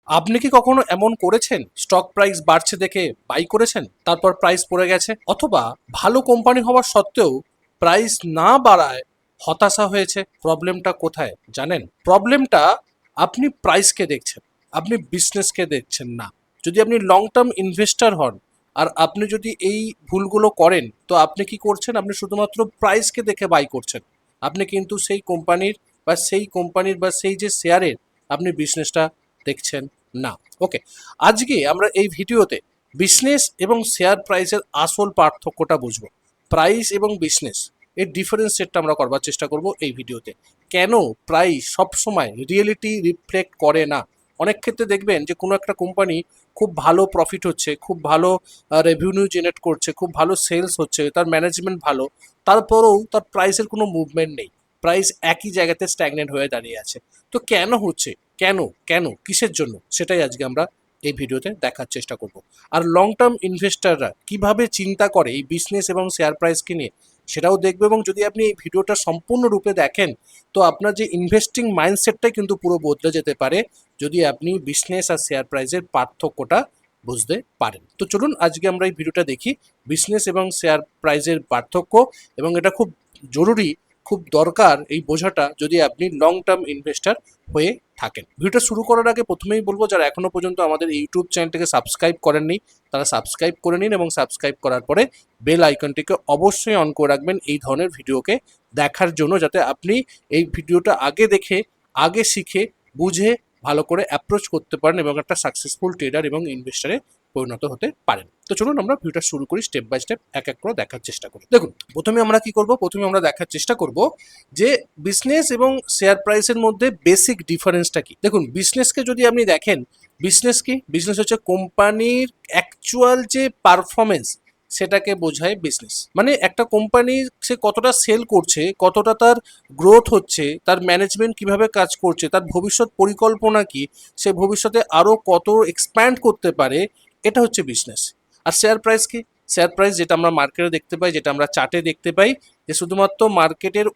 আপনি কি কখনো এমন করেছেন স্টক প্রাইস বাড়ছে দেখে বাই করেছেন, তারপর প্রাইস পড়ে গেছে? অথবা ভালো কোম্পানি হওয়ার সত্ত্বেও প্রাইস না বাড়ায় হতাশা হয়েছে? প্রবলেমটা কোথায় জানেন? প্রবলেমটা আপনি প্রাইসকে দেখছেন, আপনি বিজনেসকে দেখছেন না। যদি আপনি লং টার্ম ইনভেস্টর হন আর আপনি যদি এই ভুলগুলো করেন, তো আপনি কি করছেন? আপনি শুধুমাত্র প্রাইসকে দেখে বাই করছেন। আপনি কিন্তু সেই যে শেয়ারের আপনি বিজনেসটা দেখছেন না। ওকে, আজকে আমরা এই ভিডিওতে বিজনেস এবং শেয়ার প্রাইসের আসল পার্থক্যটা বুঝবো। প্রাইস এবং বিজনেস এর ডিফারেন্সিয়েটটা আমরা করবার চেষ্টা করব এই ভিডিওতে। কেন প্রাইস সবসময় রিয়েলিটি রিফ্লেক্ট করে না? অনেক ক্ষেত্রে দেখবেন যে কোনো একটা কোম্পানি খুব ভালো প্রফিট হচ্ছে, খুব ভালো রেভিনিউ জেনারেট করছে, খুব ভালো সেলস হচ্ছে, তার ম্যানেজমেন্ট ভালো, তারপরেও তার প্রাইসের কোনো মুভমেন্ট নেই। প্রাইস একই জায়গাতে স্ট্যাগনেন্ট হয়ে দাঁড়িয়ে আছে। তো কেন হচ্ছে? কেন? কেন কিসের জন্য? সেটাই আজকে আমরা এই ভিডিওতে দেখার চেষ্টা করব। আর লং টার্ম ইনভেস্টররা কিভাবে চিন্তা করে এই বিজনেস এবং শেয়ার প্রাইসকে নিয়ে, সেটাও দেখবে। এবং যদি আপনি এই ভিডিওটা সম্পূর্ণরূপে দেখেন, তো আপনার যে ইনভেস্টিং মাইন্ডসেটটাই কিন্তু পুরো বদলে যেতে পারে, যদি আপনি বিজনেস আর শেয়ার প্রাইসের পার্থক্যটা বুঝতে পারেন। তো চলুন আজকে আমরা এই ভিডিওটা দেখি বিজনেস এবং শেয়ার প্রাইসের পার্থক্য। এবং এটা খুব জরুরি, খুব দরকার এই বোঝাটা, যদি আপনি লং টার্ম ইনভেস্টর হয়ে থাকেন। ভিডিওটা শুরু করার আগে প্রথমেই বলবো, যারা এখনো পর্যন্ত আমাদের ইউটিউব চ্যানেলটিকে সাবস্ক্রাইব করেননি, তারা সাবস্ক্রাইব করে নিন এবং সাবস্ক্রাইব করার পরে বেল আইকনটিকে অবশ্যই অন করে রাখবেন এই ধরনের ভিডিওকে দেখার জন্য, যাতে আপনি এই ভিডিওটা আগে দেখে, আগে শিখে, বুঝে ভালো করে অ্যাপ্রোচ করতে পারেন এবং একটা সাকসেসফুল ট্রেডার এবং ইনভেস্টারে পরিণত হতে পারেন। তো চলুন আমরা ভিডিওটা শুরু করি, স্টেপ বাই স্টেপ এক এক করে দেখার চেষ্টা করি। দেখুন, প্রথমে আমরা কি করব? প্রথমে আমরা দেখার চেষ্টা করব যে বিজনেস এবং শেয়ার প্রাইসের মধ্যে বেসিক ডিফারেন্সটা কি। দেখুন, বিজনেসকে যদি আপনি দেখেন, বিজনেস কি? বিজনেস হচ্ছে কোম্পানির অ্যাকচুয়াল যে পারফরমেন্স, সেটাকে বোঝায় বিজনেস। মানে একটা কোম্পানি সে কতটা সেল করছে, কতটা তার গ্রোথ হচ্ছে, তার ম্যানেজমেন্ট কিভাবে কাজ করছে, তার ভবিষ্যৎ পরিকল্পনা কি, সে ভবিষ্যতে আরও কত এক্সপ্যান্ড করতে পারে, এটা হচ্ছে বিজনেস। আর শেয়ার প্রাইস কি? শেয়ার প্রাইস যেটা আমরা মার্কেটে দেখতে পাই, যেটা আমরা চার্টে দেখতে পাই, যে শুধুমাত্র মার্কেটের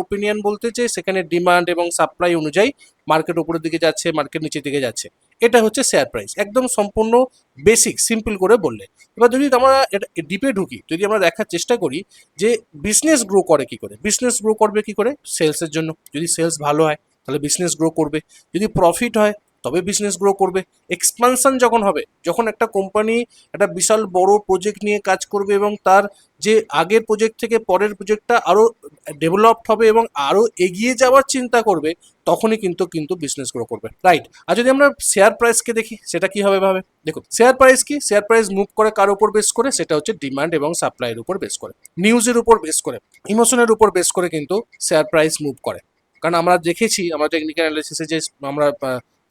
ওপিনিয়ন বলতে যে সেখানে ডিমান্ড এবং সাপ্লাই অনুযায়ী মার্কেট উপরের দিকে যাচ্ছে, মার্কেট নিচের দিকে যাচ্ছে, এটা হচ্ছে শেয়ার প্রাইস। একদম সম্পূর্ণ বেসিক, সিম্পল করে বললে। এবার যদি আমরা এটা ডিপে ঢুকি, যদি আমরা দেখার চেষ্টা করি যে বিজনেস গ্রো করে কি করে। বিজনেস গ্রো করবে কি করে? সেলসের জন্য। যদি সেলস ভালো হয় তাহলে বিজনেস গ্রো করবে, যদি প্রফিট হয় তবে বিজনেস গ্রো করবে। এক্সপানশন যখন হবে, যখন একটা কোম্পানি একটা বিশাল বড় প্রজেক্ট নিয়ে কাজ করবে এবং তার যে আগের প্রজেক্ট থেকে পরের প্রজেক্টটা আরও ডেভেলপড হবে এবং আরও এগিয়ে যাওয়ার চিন্তা করবে, তখনই কিন্তু বিজনেস গ্রো করবে, রাইট? আর যদি আমরা শেয়ার প্রাইসকে দেখি, সেটা কি হবে ভাবে। দেখুন, শেয়ার প্রাইস কি? শেয়ার প্রাইস মুভ করে কার উপর বেস করে? সেটা হচ্ছে ডিমান্ড এবং সাপ্লাইয়ের উপর বেস করে, নিউজের উপর বেস করে, ইমোশনের উপর বেস করে কিন্তু শেয়ার প্রাইস মুভ করে। কারণ আমরা দেখেছি, আমরা টেকনিক্যাল অ্যানালিসিসে যে আমরা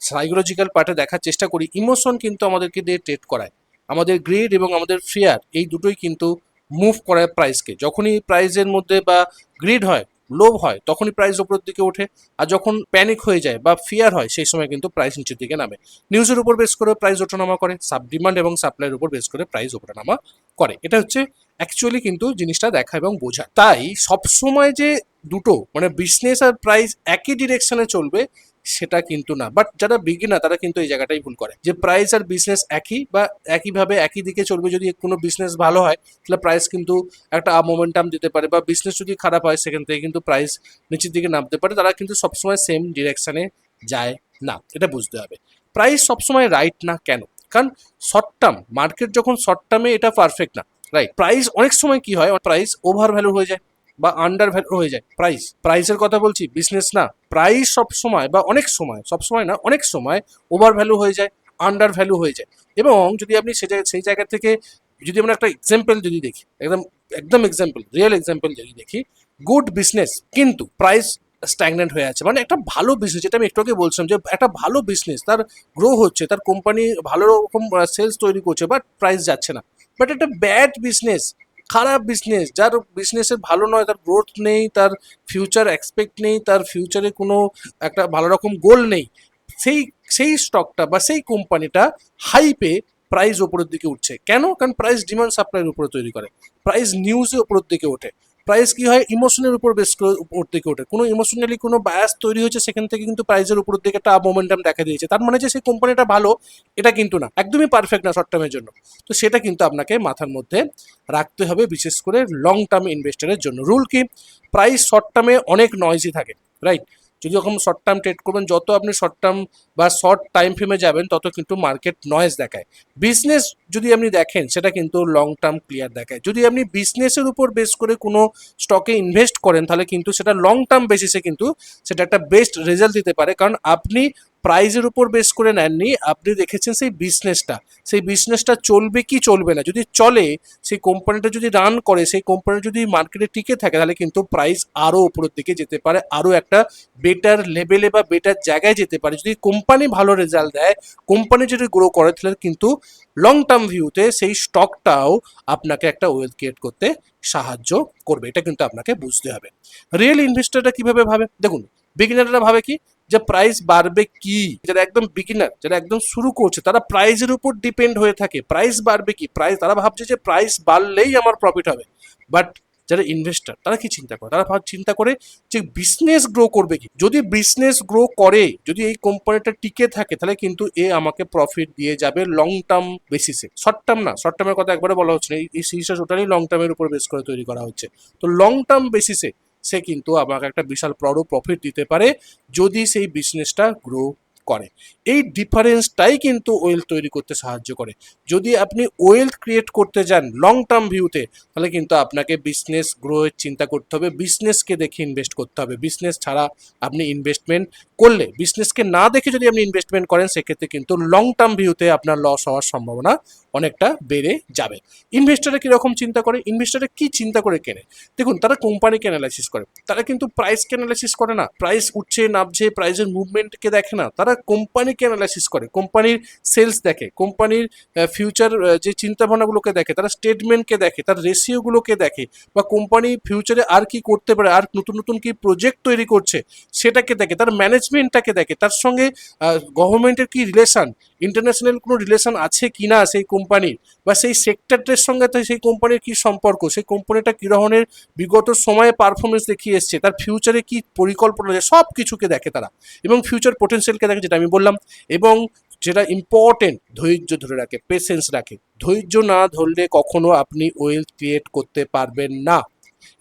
সাইকোলজিক্যাল পার্টে দেখার চেষ্টা করি, ইমোশন কিন্তু আমাদেরকে দিয়ে ট্রেড করায়। আমাদের গ্রিড এবং আমাদের ফিয়ার, এই দুটোই কিন্তু মুভ করায় প্রাইসকে। যখনই প্রাইসের মধ্যে বা গ্রিড হয়, লোভ হয়, তখনই প্রাইস উপরের দিকে ওঠে। আর যখন প্যানিক হয়ে যায় বা ফিয়ার হয়, সেই সময় কিন্তু প্রাইস নিচের দিকে নামে। নিউজের উপর বেস করে প্রাইস ওঠানামা করে, ডিমান্ড এবং সাপ্লাইয়ের উপর বেস করে প্রাইস ওঠানামা করে। এটা হচ্ছে অ্যাকচুয়ালি কিন্তু জিনিসটা দেখা এবং বোঝা। তাই সবসময় যে দুটো মানে বিজনেস আর প্রাইস একই ডিরেকশনে চলবে, সেটা কিন্তু না। বাট যারা বিগিনার, তারা কিন্তু এই জায়গাটাই ভুল করে, যে প্রাইস আর বিজনেস একই বা একইভাবে একই দিকে চলবে। যদি কোনো বিজনেস ভালো হয় তাহলে প্রাইস কিন্তু একটা মোমেন্টাম দিতে পারে, বা বিজনেস যদি খারাপ হয় সেখান থেকে কিন্তু প্রাইস নিচের দিকে নামতে পারে। তারা কিন্তু সবসময় সেম ডিরেকশনে যায় না, এটা বুঝতে হবে। প্রাইস সবসময় রাইট না কেন? কারণ শর্ট টার্ম মার্কেট, যখন শর্ট টার্মে এটা পারফেক্ট না, রাইট? প্রাইস অনেক সময় কি হয়, প্রাইস ওভার ভ্যালু হয়ে যায় বা আন্ডার ভ্যালু হয়ে যায়। প্রাইসের কথা বলছি, বিজনেস না। প্রাইস সব সময় বা অনেক সময়, সব সময় না, অনেক সময় ওভার ভ্যালু হয়ে যায়, আন্ডার ভ্যালু হয়ে যায়। এবং যদি আপনি সেই জায়গা থেকে যদি আমরা একটা এক্সাম্পল যদি দেখি, একদম একদম এক্সাম্পল, রিয়েল এক্সাম্পল যদি দেখি, গুড বিজনেস কিন্তু প্রাইস স্ট্যাগনেন্ট হয়ে আছে। মানে একটা ভালো বিজনেস, যেটা আমি একটু আগে বলছিলাম, যে একটা ভালো বিজনেস, তার গ্রো হচ্ছে, তার কোম্পানি ভালো রকম সেলস তৈরি করছে, বাট প্রাইস যাচ্ছে না। বাট একটা ব্যাড বিজনেস, খারাপ বিজনেস, যার বিজনেসের ভালো নয়, তার গ্রোথ নেই, তার ফিউচার এক্সপেক্ট নেই, তার ফিউচারে কোনো একটা ভালো রকম গোল নেই, সেই সেই স্টকটা বা সেই কোম্পানিটা হাইপে প্রাইস ওপরের দিকে উঠছে। কেন? কারণ প্রাইস ডিমান্ড সাপ্লাইয়ের উপরে তৈরি করে, প্রাইস নিউজে ওপরের দিকে ওঠে। প্রাইস কি হয়, ইমোশনের উপর বেস করে উপর দিকে ওঠে, কোনো ইমোশনালি কোনো বায়াস তৈরি হয়েছে, সেখান থেকে কিন্তু প্রাইসের উপর দিকে একটা মোমেন্টাম দেখা দিয়েছে। তার মানে যে সেই কোম্পানিটা ভালো এটা কিন্তু না, একদমই পারফেক্ট না শর্ট টার্মের জন্য। তো সেটা কিন্তু আপনাকে মাথার মধ্যে রাখতে হবে, বিশেষ করে লং টার্ম ইনভেস্টরের জন্য। রুল কি, প্রাইস শর্ট টার্মে অনেক নয়েজি থাকে, রাইট? যদি যখন শর্ট টার্ম ট্রেড করবেন, যত আপনি শর্ট টার্ম বা শর্ট টাইম ফ্রেমে যাবেন, তত কিন্তু মার্কেট নয়েজ দেখায়। বিজনেস যদি আপনি দেখেন, সেটা কিন্তু লং টার্ম ক্লিয়ার দেখায়। যদি আপনি বিজনেসের উপর বেস করে কোনো স্টকে ইনভেস্ট করেন, তাহলে কিন্তু সেটা লং টার্ম বেসিসে কিন্তু সেটা একটা বেস্ট রেজাল্ট দিতে পারে, কারণ আপনি প্রাইজের উপর বেস করে নেননি, আপনি দেখেছেন সেই বিজনেসটা চলবে কি চলবে না। যদি চলে, সেই কোম্পানিটা যদি রান করে, সেই কোম্পানি যদি মার্কেটে টিকে থাকে, তাহলে কিন্তু প্রাইস আরও উপরের দিকে যেতে পারে, আরও একটা বেটার লেভেলে বা বেটার জায়গায় যেতে পারে। যদি কোম্পানি ভালো রেজাল্ট দেয়, কোম্পানি যদি গ্রো করে, তাহলে কিন্তু লং টার্ম ভিউতে সেই স্টকটাও আপনাকে একটা ওয়েলথ ক্রিয়েট করতে সাহায্য করবে। এটা কিন্তু আপনাকে বুঝতে হবে। রিয়েল ইনভেস্টররা কিভাবে ভাবে দেখুন, বিগিনাররা ভাবে কি, যে প্রাইস বাড়বে কি, যারা একদম বিগিনার, যারা একদম শুরু করছে, তারা প্রাইসের উপর ডিপেন্ড হয়ে থাকে, প্রাইস বাড়বে কি, প্রাইস, তারা ভাবছে যে প্রাইস বাড়লেই আমার প্রফিট হবে। বাট যারা ইনভেস্টর, তারা কি চিন্তা করে, তারা চিন্তা করে যে বিজনেস গ্রো করবে কি, যদি বিজনেস গ্রো করে, যদি এই কোম্পানিটা টিকে থাকে, তাহলে কিন্তু এ আমাকে প্রফিট দিয়ে যাবে লং টার্ম বেসিসে, শর্ট টার্ম না। শর্ট টার্মের কথা একবারে বলা হচ্ছে না, এই সিরিজটা টোটালি লং টার্মের উপর বেস করে তৈরি করা হচ্ছে। তো লং টার্ম বেসিসে সে কিন্তু আমাকে একটা বিশাল বড় প্রফিট দিতে পারে, যদি সেই বিজনেসটা গ্রো করে। এই ডিফারেন্সটাই কিন্তু ওয়েলথ তৈরি করতে সাহায্য করে। যদি আপনি ওয়েলথ ক্রিয়েট করতে যান লং টার্ম ভিউতে, তাহলে কিন্তু আপনাকে বিজনেস গ্রোয়ের চিন্তা করতে হবে, বিজনেসকে দেখে ইনভেস্ট করতে হবে। বিজনেস ছাড়া আপনি ইনভেস্টমেন্ট করলে, বিজনেসকে না দেখে যদি আপনি ইনভেস্টমেন্ট করেন, সেক্ষেত্রে কিন্তু লং টার্ম ভিউতে আপনার লস হওয়ার সম্ভাবনা অনেকটা বেড়ে যাবে। ইনভেস্টাররা কীরকম চিন্তা করে, ইনভেস্টাররা কি চিন্তা করে কেনে, দেখুন, তারা কোম্পানিকে অ্যানালাইসিস করে, তারা কিন্তু প্রাইসকে অ্যানালাইসিস করে না, প্রাইস উঠছে নামছে প্রাইসের মুভমেন্টকে দেখে না, তারা কোম্পানিকে অ্যানালাইসিস করে, কোম্পানির সেলস দেখে, কোম্পানির ফিউচার যে চিন্তাভাবনাগুলোকে দেখে, তারা স্টেটমেন্টকে দেখে, তার রেশিওগুলোকে দেখে, বা কোম্পানি ফিউচারে আর কি করতে পারে, আর নতুন নতুন কি প্রজেক্ট তৈরি করছে সেটাকে দেখে, তার ম্যানেজমেন্টটাকে দেখে, তার সঙ্গে গভর্নমেন্টের কি রিলেশন, ইন্টারন্যাশনাল কোনো রিলেশন আছে কি না সেই কোম্পানির, বা সেই সেক্টরটার সঙ্গে সেই কোম্পানির কি সম্পর্ক, সেই কোম্পানিটা কী ধরনের বিগত সময়ে পারফরমেন্স দেখিয়ে এসছে, তার ফিউচারে কি পরিকল্পনা আছে, সব কিছুকে দেখে তারা, এবং ফিউচার পোটেনশিয়ালকে দেখে, যেটা আমি বললাম। এবং যেটা ইম্পর্টেন্ট, ধৈর্য ধরে রাখে, পেশেন্স রাখে। ধৈর্য না ধরলে কখনো আপনি ওয়েলথ ক্রিয়েট করতে পারবেন না।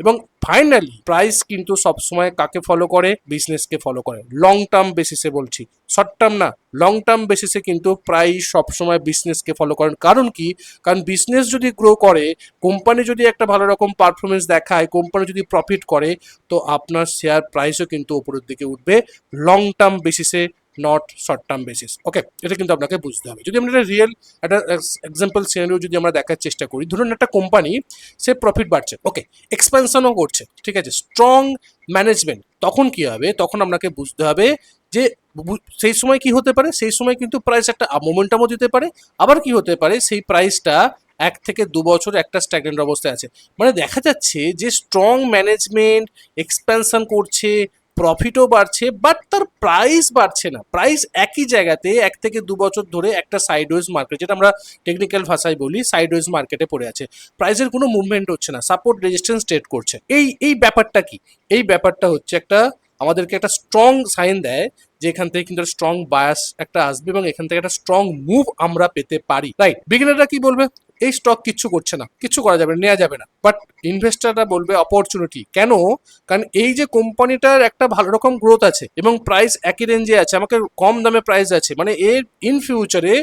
এবং ফাইনালি প্রাইস কিন্তু সবসময় কাকে ফলো করে, বিজনেসকে ফলো করে, লং টার্ম বেসিসে বলছি, শর্ট টার্ম না। লং টার্ম বেসিসে কিন্তু প্রাইস সবসময় বিজনেসকে ফলো করেন। কারণ কি, কারণ বিজনেস যদি গ্রো করে, কোম্পানি যদি একটা ভালো রকম পারফরমেন্স দেখায়, কোম্পানি যদি প্রফিট করে, তো আপনার শেয়ার প্রাইসও কিন্তু উপরের দিকে উঠবে, লং টার্ম বেসিসে, নট শর্ট টার্ম বেসিস। ওকে, এটা কিন্তু আপনাকে বুঝতে হবে। যদি আমরা একটা রিয়েল একটা এক্সাম্পল সিনারিও যদি আমরা দেখার চেষ্টা করি, ধরুন একটা কোম্পানি, সে প্রফিট বাড়ছে, ওকে, এক্সপেনশনও করছে, ঠিক আছে, স্ট্রং ম্যানেজমেন্ট, তখন কি হবে, তখন আপনাকে বুঝতে হবে যে সেই সময় কি হতে পারে, সেই সময় কিন্তু প্রাইস একটা মোমেন্টামও দিতে পারে, আবার কি হতে পারে, সেই প্রাইসটা 1 থেকে 2 বছর একটা স্ট্যাগনেন্ট অবস্থায় আছে। মানে দেখা যাচ্ছে যে স্ট্রং ম্যানেজমেন্ট এক্সপ্যানশন করছে, প্রফিটও বাড়ছে, বাট তার প্রাইস বাড়ছে না, প্রাইস একই জায়গাতে 1 থেকে 2 বছর ধরে একটা সাইডওয়েজ মার্কেট, যেটা আমরা টেকনিক্যাল ভাষায় বলি সাইডওয়েজ মার্কেটে পড়ে আছে, প্রাইসের কোনো মুভমেন্ট হচ্ছে না, সাপোর্ট রেজিস্ট্যান্স ট্রেড করছে। এই ব্যাপারটা কি, এই ব্যাপারটা হচ্ছে একটা আমাদেরকে একটা স্ট্রং সাইন দেয় যে এখান থেকে কিন্তু স্ট্রং বায়াস একটা আসবে, এবং এখান থেকে একটা স্ট্রং মুভ আমরা পেতে পারি, রাইট? বিগিনাররা কি বলবে, এই স্টক কিচ্ছু করছে না, কিচ্ছু করা যাবে না, নেওয়া যাবে না। বাট ইনভেস্টাররা বলবে অপরচুনিটি। কেন? কারণ এই যে কোম্পানিটার একটা ভালো রকম গ্রোথ আছে, এবং প্রাইস একই রেঞ্জে আছে, আমাকে কম দামে প্রাইস আছে, মানে এর ইন ফিউচারে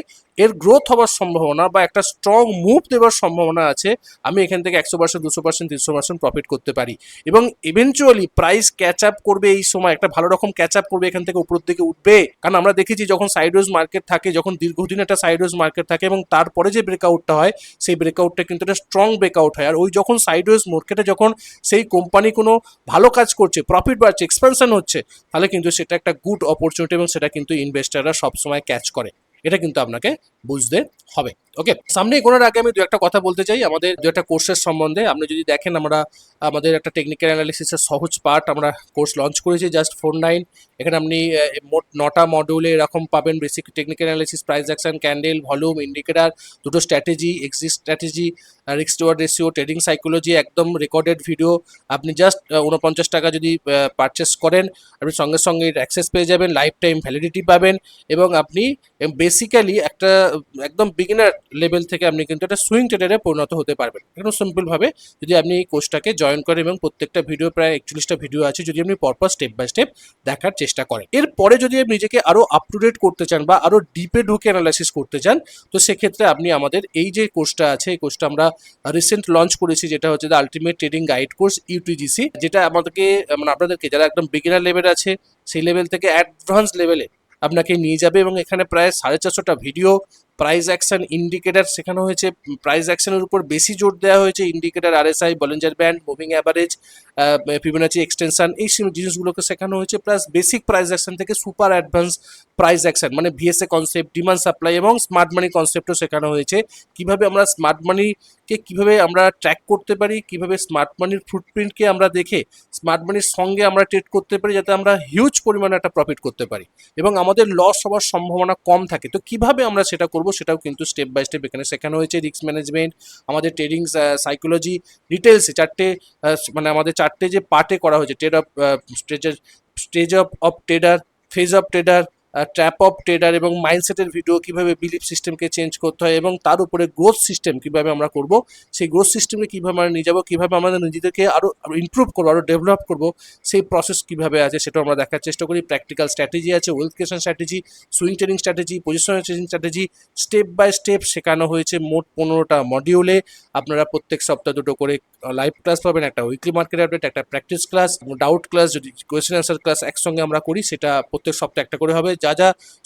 এর গ্রোথ হওয়ার সম্ভাবনা বা একটা স্ট্রং মুভ দেওয়ার সম্ভাবনা আছে, আমি এখান থেকে 100%, 200%, 300% প্রফিট করতে পারি। এবং ইভেনচুয়ালি প্রাইস ক্যাচ আপ করবে, এই সময় একটা ভালো রকম ক্যাচ আপ করবে, এখান থেকে উপরের দিকে উঠবে। কারণ আমরা দেখেছি যখন সাইডওয়েজ মার্কেট থাকে, যখন দীর্ঘদিন একটা সাইডওয়েজ মার্কেট থাকে, এবং তারপরে যে ব্রেকআউটটা হয়, সেই ব্রেকআউটটা কিন্তু একটা স্ট্রং ব্রেকআউট হয়। আর ওই যখন সাইডওয়েজ মার্কেটে যখন সেই কোম্পানি কোনো ভালো কাজ করছে, প্রফিট বাড়ছে, এক্সপেনশন হচ্ছে, তাহলে কিন্তু সেটা একটা গুড অপরচুনিটি, এবং সেটা কিন্তু ইনভেস্টাররা সবসময় ক্যাচ করে। এটা কিন্তু আপনাকে বুঝতে হবে। ওকে, সামনে এগোনোর আগে আমি দু একটা কথা বলতে চাই আমাদের দু একটা কোর্সের সম্বন্ধে। আপনি যদি দেখেন আমরা আমাদের একটা টেকনিক্যাল অ্যানালিসিসের সহজ পার্ট আমরা কোর্স লঞ্চ করেছি জাস্ট 49। এখানে আপনি মোট 9টা মডিউলে এরকম পাবেন: basic technical analysis, price action, candle, volume, indicator, দুটো strategy, exit strategy, risk reward ratio, trading psychology, একদম রেকর্ডেড ভিডিও। আপনি জাস্ট 49 টাকা যদি পারচেস করেন, আপনি সঙ্গে সঙ্গে অ্যাক্সেস পেয়ে যাবেন, লাইফ টাইম ভ্যালিডিটি পাবেন, এবং আপনি বেসিক্যালি একটা একদম বিগিনার লেভেল থেকে আপনি কিন্তু একটা সুইং ট্রেডারে পরিণত হতে পারবেন একদম সিম্পলভাবে যদি আপনি এই কোর্সটাকে জয়েন করেন। এবং প্রত্যেকটা ভিডিও প্রায় 41টা ভিডিও আছে, যদি আপনি পরপর স্টেপ বাই স্টেপ দেখার চেষ্টা করেন। এরপরে যদি আপনি নিজেকে আরও আপ টু ডেট করতে চান বা আরও ডিপে ঢুকে অ্যানালাইসিস করতে চান, তো সেক্ষেত্রে আপনি আমাদের এই যে কোর্সটা আছে, এই কোর্সটা আমরা রিসেন্ট লঞ্চ করেছি, যেটা হচ্ছে the ultimate trading guide course UTGC, যেটা আমাদেরকে মানে আপনাদেরকে যারা একদম বিগিনার লেভেল আছে সেই লেভেল থেকে অ্যাডভান্স লেভেলে আপনাকে নিয়ে যাবে। এবং এখানে প্রায় 450টা ভিডিও, প্রাইস অ্যাকশন, ইন্ডিকেটার শেখানো হয়েছে। প্রাইস অ্যাকশনের উপর বেশি জোর দেওয়া হয়েছে। Indicator, RSI, Bollinger band, moving average, Fibonacci extension, এই জিনিসগুলোকে শেখানো হয়েছে। প্লাস বেসিক প্রাইস অ্যাকশন থেকে সুপার অ্যাডভান্স প্রাইস অ্যাকশন মানে ভিএসএ কনসেপ্ট, ডিমান্ড সাপ্লাই এবং স্মার্ট মানি কনসেপ্টও শেখানো হয়েছে। কিভাবে আমরা স্মার্ট মানিকে কিভাবে আমরা ট্র্যাক করতে পারি, কিভাবে স্মার্ট মানির ফুটপ্রিন্টকে আমরা দেখে স্মার্ট মানির সঙ্গে আমরা ট্রেড করতে পারি, যাতে আমরা হিউজ পরিমাণে একটা প্রফিট করতে পারি এবং আমাদের লস হওয়ার সম্ভাবনা কম থাকে। তো কিভাবে আমরা সেটা করব সেটাও কিন্তু স্টেপ বাই স্টেপ এখানে শেখানো হয়েছে। রিস্ক ম্যানেজমেন্ট, আমাদের ট্রেডিং সাইকোলজি, ডিটেলসে চারটে মানে আমাদের চারটে যে পার্টে করা হয়েছে: trade of stage of trader, phase of trader, trap of trader এবং মাইন্ডসেটের ভিডিও, কিভাবে বিলিফ সিস্টেমকে চেঞ্জ করতে হয় এবং তার উপরে গ্রোথ সিস্টেম কিভাবে আমরা করব, সেই গ্রোথ সিস্টেমকে কীভাবে আমরা নিয়ে যাবো, কীভাবে আমাদের নিজেদেরকে আরও ইমপ্রুভ করবো, আরও ডেভেলপ করবো, সেই প্রসেস কীভাবে আছে সেটাও আমরা দেখার চেষ্টা করি। প্র্যাকটিক্যাল স্ট্র্যাটেজি আছে, wealth creation strategy, swing trading strategy, positional trading strategy, step by step শেখানো হয়েছে মোট 15টা মডিউলে। আপনারা প্রত্যেক সপ্তাহে দুটো করে লাইভ ক্লাস পাবেন, একটা উইকলি মার্কেট আপডেট, একটা প্র্যাকটিস ক্লাস, ডাউট ক্লাস, যদি কোয়েশ্চেন অ্যান্সার ক্লাস একসঙ্গে আমরা করি সেটা প্রত্যেক সপ্তাহে একটা করে হবে। যা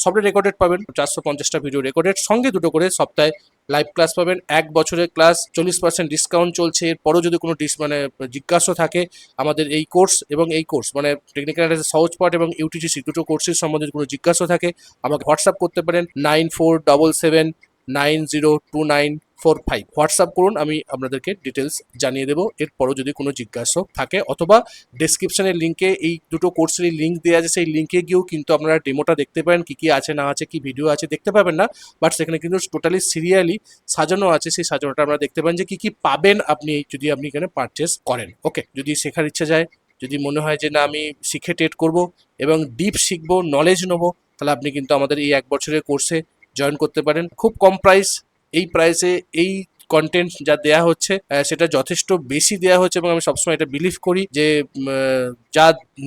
সবটা রেকর্ডেড পাবেন, 450টা ভিডিও রেকর্ডেড, সঙ্গে দুটো করে সপ্তাহে লাইভ ক্লাস পাবেন। 1 বছরের ক্লাস, 40% ডিসকাউন্ট চলছে। এরপরও যদি কোনো মানে জিজ্ঞাসা থাকে আমাদের এই কোর্স এবং এই কোর্স মানে টেকনিক্যাল সহজ পার্ট এবং ইউটিজিসি দুটো কোর্সের সম্বন্ধে কোনো জিজ্ঞাসা থাকে আমাকে হোয়াটসঅ্যাপ করতে পারেন 9477902945। হোয়াটসঅ্যাপ করুন, আমি আপনাদেরকে ডিটেলস জানিয়ে দেবো। এরপরও যদি কোনো জিজ্ঞাসা থাকে, অথবা ডেসক্রিপশনের লিঙ্কে এই দুটো কোর্সের লিঙ্ক দেওয়া আছে, সেই লিঙ্কে গিয়েও কিন্তু আপনারা ডেমোটা দেখতে পারেন, কী কী আছে না আছে, কি ভিডিও আছে দেখতে পাবেন না, বাট সেখানে কিন্তু টোটালি সিরিয়ালি সাজানো আছে। সেই সাজানোটা আমরা দেখতে পান যে কী কী পাবেন আপনি যদি আপনি এখানে পারচেস করেন। ওকে, যদি শেখার ইচ্ছা যায়, যদি মনে হয় যে না আমি শিখে ট্রেড করব এবং ডিপ শিখবো, নলেজ নেবো, তাহলে আপনি কিন্তু আমাদের এই 1 বছরের কোর্সে জয়েন করতে পারেন। খুব কম প্রাইস, এই প্রাইসে এই কন্টেন্ট যা দেয়া হচ্ছে সেটা যথেষ্ট বেশি দেয়া হচ্ছে এবং আমি সবসময় এটা বিলিভ করি যে যা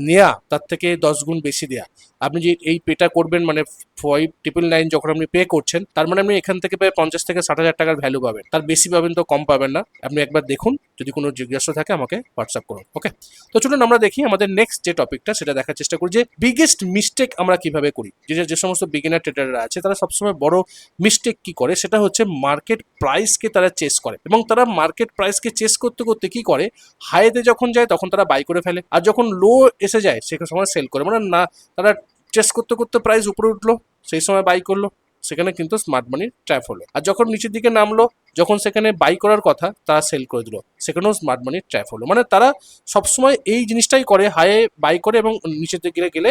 নেয়া তার থেকে 10 গুণ বেশি দেয়া। আপনি যে এই পেটা করবেন মানে 5999 যখন আপনি পে করছেন, তার মানে আপনি এখান থেকে প্রায় 50 থেকে 60 হাজার টাকার ভ্যালু পাবেন। তার বেশি পাবেন তো কম পাবেন না। আপনি একবার দেখুন, যদি কোনো জিজ্ঞাসা থাকে আমাকে হোয়াটসঅ্যাপ করুন। ওকে, তো চলুন আমরা দেখি আমাদের নেক্সট যে টপিকটা সেটা দেখার চেষ্টা করি যে বিগেস্ট মিস্টেক আমরা কিভাবে করি। যে সমস্ত বিগিনার ট্রেডাররা আছে তারা সবসময় বড় মিস্টেক কি করে, সেটা হচ্ছে মার্কেট প্রাইসকে তারা চেস করে এবং তারা মার্কেট প্রাইসকে চেস করতে করতে কি করে, হাইতে যখন যায় তখন তারা বাই করে ফেলে, আর যখন লো এসে যায় সে সময় সেল করে। মানে না, তারা চেস করতে করতে প্রাইস উপরে উঠলো, সেই সময় বাই করলো, সেখানে কিন্তু স্মার্ট মানির ট্র্যাপ হলো। আর যখন নিচের দিকে নামলো, যখন সেখানে বাই করার কথা তারা সেল করে দিল, সেখানেও স্মার্ট মানির ট্র্যাপ হলো। মানে তারা সবসময় এই জিনিসটাই করে, হাইয়ে বাই করে এবং নিচের দিকে গেলে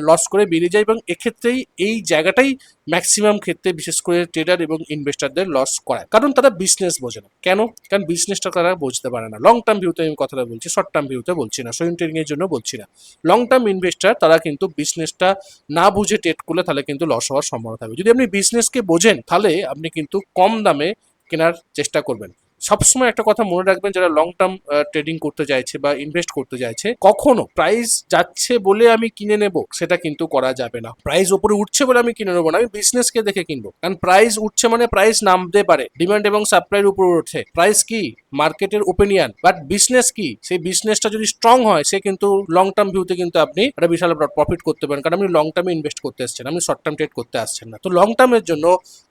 লস করে বেরিয়ে যায়। এবং এক্ষেত্রেই এই জায়গাটাই ম্যাক্সিমাম ক্ষেত্রে বিশেষ করে ট্রেডার এবং ইনভেস্টারদের লস করায়, কারণ তারা বিজনেস বোঝে না। কেন? কারণ বিজনেসটা তারা বুঝতে পারে না। লং টার্ম ভিউতে আমি কথাটা বলছি, শর্ট টার্ম ভিউতে বলছি না, সুইং ট্রেডিং এর জন্য বলছি না। লং টার্ম ইনভেস্টার তারা কিন্তু বিজনেসটা না বুঝে ট্রেড করলে তাহলে কিন্তু লস হওয়ার সম্ভাবনা থাকবে। যদি আপনি বিজনেসকে বোঝেন তাহলে আপনি কিন্তু কম দামে কেনার চেষ্টা করবেন। সবসময় একটা কথা মনে রাখবেন, যারা লং টার্ম ট্রেডিং করতে চাইছে বা ইনভেস্ট করতে চাইছে, কখনো প্রাইস যাচ্ছে বলে আমি কিনে নেব সেটা কিন্তু করা যাবে না। প্রাইস উপরে উঠছে বলে আমি কিনে নেবো না, আমি বিজনেসকে দেখে কিনবো। কারণ প্রাইস উঠছে মানে প্রাইস নামতে পারে, ডিমান্ড এবং সাপ্লাইয়ের উপর উঠছে। প্রাইস কি? মার্কেটের ওপিনিয়ন। বাট বিজনেস কি? সেই বিজনেসটা যদি স্ট্রং হয় সে কিন্তু লং টার্ম ভিউতে কিন্তু আপনি একটা বিশাল প্রফিট করতে পারেন, কারণ আপনি লং টার্মে ইনভেস্ট করতে আসছেন, আপনি শর্ট টার্ম ট্রেড করতে আসছেন না। তো লং টার্মের জন্য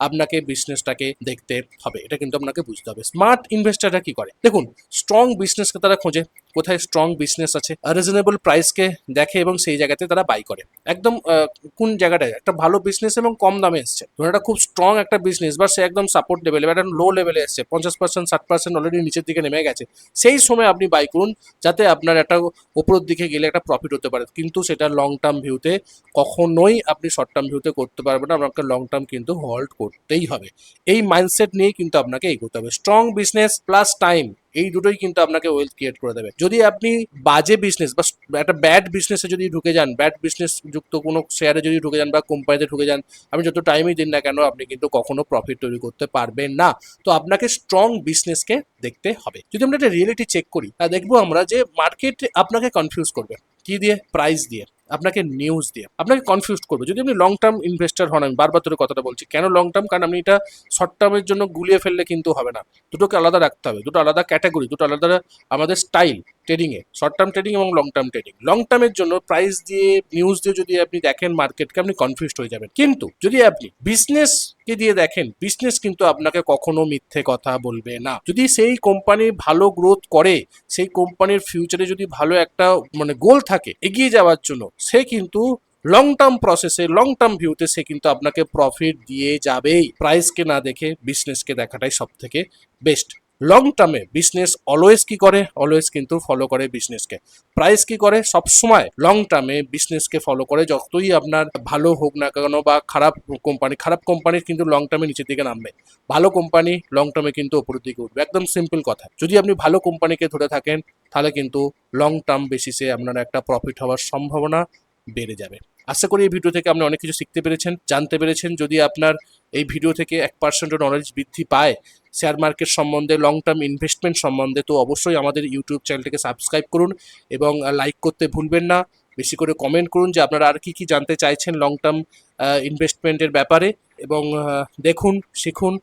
আপনাকে বিজনেসটাকে দেখতে হবে, এটা কিন্তু আপনাকে বুঝতে হবে। স্মার্ট ইনভেস্টাররা কি করে দেখুন, স্ট্রং বিজনেসকে তারা খোঁজে। কোথায় স্ট্রং বিজনেস আছে, রিজনেবল প্রাইসকে দেখে এবং সেই জায়গাতে তারা বাই করে। একদম কোন জায়গাটায় একটা ভালো বিজনেস এবং কম দামে এসছে, ধরুন একটা খুব স্ট্রং একটা বিজনেস বা সে একদম সাপোর্ট লেভেলে বা একটা লো লেভেলে এসছে, 50% 60% অলরেডি নিচের দিকে নেমে গেছে, সেই সময় আপনি বাই করুন, যাতে আপনার একটা ওপরের দিকে গেলে একটা প্রফিট হতে পারে। কিন্তু সেটা লং টার্ম ভিউতে কখনোই আপনি শর্ট টার্ম ভিউতে করতে পারবেন না, আপনাকে লং টার্ম কিন্তু হোল্ড করতেই হবে। এই মাইন্ডসেট নিয়ে কিন্তু আপনাকে এগোতে হবে। স্ট্রং বিজনেস প্লাস টাইম, এই দুটোই কিন্তু আপনাকে ওয়েলথ ক্রিয়েট করে দেবে। যদি আপনি বাজে বিজনেস বা একটা ব্যাড বিজনেসে যদি ঢুকে যান, ব্যাড বিজনেস যুক্ত কোনো শেয়ারে যদি ঢুকে যান বা কোম্পানিতে ঢুকে যান, আপনি যত টাইমই দিন না কেন আপনি কিন্তু কখনো প্রফিট তৈরি করতে পারবেন না। তো আপনাকে স্ট্রং বিজনেসকে দেখতে হবে। যদি আমরা একটা রিয়েলিটি চেক করি, দেখবো আমরা যে মার্কেট আপনাকে কনফিউজ করবে কি দিয়ে? প্রাইস দিয়ে, আপনাকে নিউজ দিয়ে আপনাকে কনফিউজ করবে। যদি আপনি লং টার্ম ইনভেস্টার হন, আমি বারবার তোর কথাটা বলছি, কেন লং টার্ম? কারণ আপনি এটা শর্ট টার্মের জন্য গুলিয়ে ফেললে কিন্তু হবে না, দুটোকে আলাদা রাখতে হবে, দুটো আলাদা ক্যাটাগরি, দুটো আলাদা আমাদের স্টাইল ট্রেডিংয়ে, শর্ট টার্ম ট্রেডিং এবং লং টার্ম ট্রেডিং। লং টার্মের জন্য প্রাইস দিয়ে নিউজ দিয়ে যদি আপনি দেখেন মার্কেটকে, আপনি কনফিউজড হয়ে যাবেন। কিন্তু যদি আপনি বিজনেসকে দিয়ে দেখেন, বিজনেস কিন্তু আপনাকে কখনো মিথ্যে কথা বলবে না। যদি সেই কোম্পানি ভালো গ্রোথ করে, সেই কোম্পানির ফিউচারে যদি ভালো একটা মানে গোল থাকে এগিয়ে যাওয়ার জন্য, সে কিন্তু লং টার্ম প্রসেসে, লং টার্ম ভিউতে সে কিন্তু আপনাকে প্রফিট দিয়ে যাবেই। প্রাইসকে না দেখে বিজনেসকে দেখাটাই সব থেকে বেস্ট। লং টার্মে বিজনেস অলওয়েজ কি করে? অলওয়েজ কিন্তু ফলো করে বিজনেসকে। প্রাইস কি করে? সবসময় লং টার্মে বিজনেসকে ফলো করে। যতই আপনার ভালো হোক না কেন বা খারাপ কোম্পানির কিন্তু লং টার্মে নিচের দিকে নামবে, ভালো কোম্পানি লং টার্মে কিন্তু ওপরের দিকে উঠবে। একদম সিম্পল কথা। যদি আপনি ভালো কোম্পানিকে ধরে থাকেন, তাহলে কিন্তু লং টার্ম বেসিসে আপনার একটা প্রফিট হওয়ার সম্ভাবনা বেড়ে যাবে। আশা করি এই ভিডিও থেকে আপনি অনেক কিছু শিখতে পেরেছেন, জানতে পেরেছেন। যদি আপনার এই ভিডিও থেকে 1% নলেজ বৃদ্ধি পায় শেয়ার মার্কেট সম্বন্ধে, লং টার্ম ইনভেস্টমেন্ট সম্বন্ধে, তো অবশ্যই আমাদের ইউটিউব চ্যানেলটিকে সাবস্ক্রাইব করুন এবং লাইক করতে ভুলবেন না। বেশি করে কমেন্ট করুন যে আপনারা আর কি কি জানতে চাইছেন লং টার্ম ইনভেস্টমেন্টের ব্যাপারে, এবং দেখুন, শিখুন,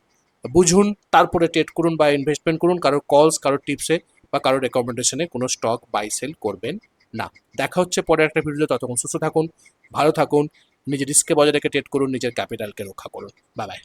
বুঝুন, তারপরে ট্রেড করুন বা ইনভেস্টমেন্ট করুন। কারোর কলস, কারোর টিপসে বা কারোর রেকমেন্ডেশনে কোনো স্টক বাই সেল করবেন না। দেখা হচ্ছে পরে একটা ভিডিওতে। ততক্ষণ সুস্থ থাকুন, ভালো থাকুন, নিজের রিস্ককে বজায় রেখে ট্রেড করুন, নিজের ক্যাপিটালকে রক্ষা করুন। Bye bye.